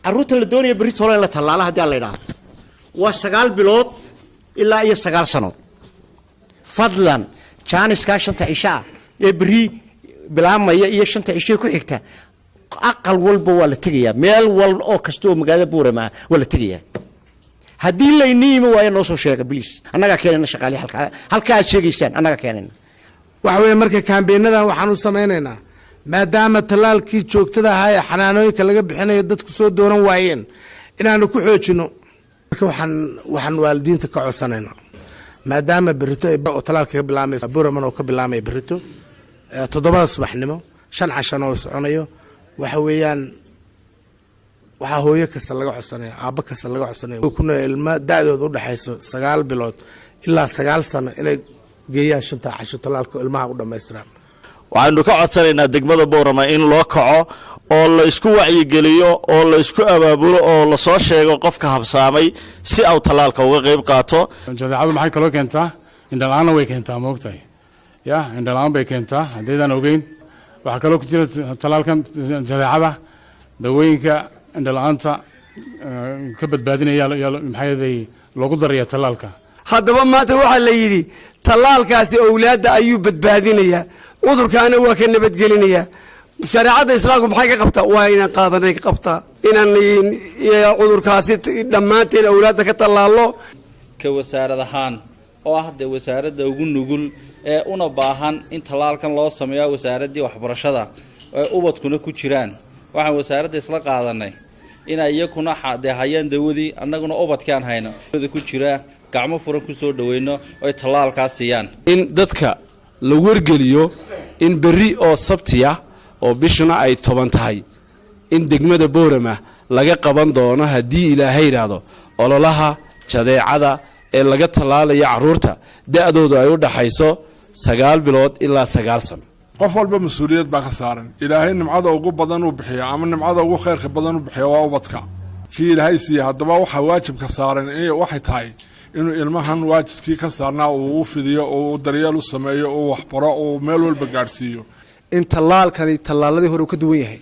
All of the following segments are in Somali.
عروت اللي دوني بريت ولا لا تلالها دي الله يرحمه وسجال بلود إلا أي سجال سنة فضلا كان إسكاشن تعيشها يبري بالعام يشن تعيشيه كحكته أقل والب ولا تجيه مال ولا أو كستو مقادة بورة ما ولا تجيه هدي اللي نيم ويا نص شيء بليس أنا كأننا شغالي هالك شيء يشان أنا كأننا وحوي مركز كان بيننا وحنو سميننا ما دام التلال كي joogtada hay xanaanooyinka laga bixinayo dadku soo dooran waayeen inaanu ku xoojino waxaan waalidiinta ka codsanayna maadaama berito ay talaalka ka bilaamay Boorama oo ka bilaamay berito 7 subaxnimo 5 cashan oo soconayo waxa weeyaan waxa hooyo kasta laga codsanayo aabba kasta laga codsanayo kuna ilma daadooda u dhaxayso 9 bilood ilaa 9 sano inay geeyaan 5 casho talaalka ilmaha u dhameystiraan waxaanu ka codsanaynaa degmada Boorama in loo kaco oo la isku wacyi geliyo oo la isku abaabulo oo la soo sheego qofka habsaamay si uu talaalka uga qayb qaato jadeecadu maxay kala keentaa indhalaan way keentaa moogtay indhalaan bay keentaa hadeedan ogeyn waxa kale ku jira talaalkan jadeecada dawooyinka indhalaanta ka badbaadinaya maxay loogu darayaa talaalka haddaba maanta waxa la yiri talaalkaasi awlaadda ayuu badbaadinaya cudurkaana waa ka nabadgelinaya shariicada islaamku maxay ka qabtaa waa inaan qaadanay ka qabtaa inaan cudurkaasi dhammaanteen awlaadda ka talaalo ka wasaaradahan oo ah wasaaradda ugu nugul ee una baahan in talaalkan loo sameeyo wasaaradii waxbarashada oo ubadkuna ku jiraan waxaan wasaaradda isla qaadanay in ayakuna hayaan dawadii annaguna ubadkaan hayno ku jira gacmo furan ku soo dhaweyno oo talaalkaas siiyaan in dadka la wargeliyo in berri oo sabtiya oo bishuna ay 10 tahay in degmada Boorama laga qaban doono hadii Ilaahay yiraahdo ololaha jadeecada ee laga talaalayo caruurta da'doodu ay u dhaxayso 9 bilood ilaa 9 sano qof walba mas'uuliyad baa ka saaran Ilaahay nimcada ugu badan uu bixiyo ama nimcada ugu khayrka badan uu bixiyo waa ubadka kii Ilaahay siiya hadaba waxa waajib ka saaran waxay tahay inuu ilmahan waajibkii ka saarnaa uu fidiyo oo daryeel u sameeyo oo waxbaro oo meel walba gaarsiiyo in talaalkani talaaladii hore ka duwan yahay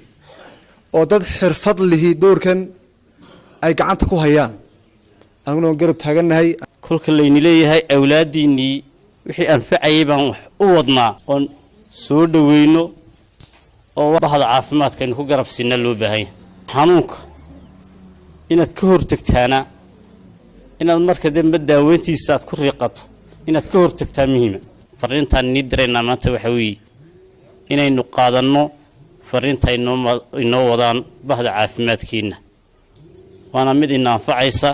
oo dad xirfad lihi doorkan ay gacanta ku hayaan anaguna garab taaganahay kulka leeyni leeyahay awlaadiini wixii anfacayay baan wax u wadnaa oo soo dhaweyno oo bahda caafimaadka in ku garab sinna loo baahay xanuunka inaad ka hortagtaana inaad marka dambe daaweyntiisa aad ku riiqato inaad ka hortagtaa muhiim fariintan nidirayna maanta waxa weeye inaynu qaadanno fariinta inoo wadaan bahda caafimaadkiina waana mid inaan anfacaysa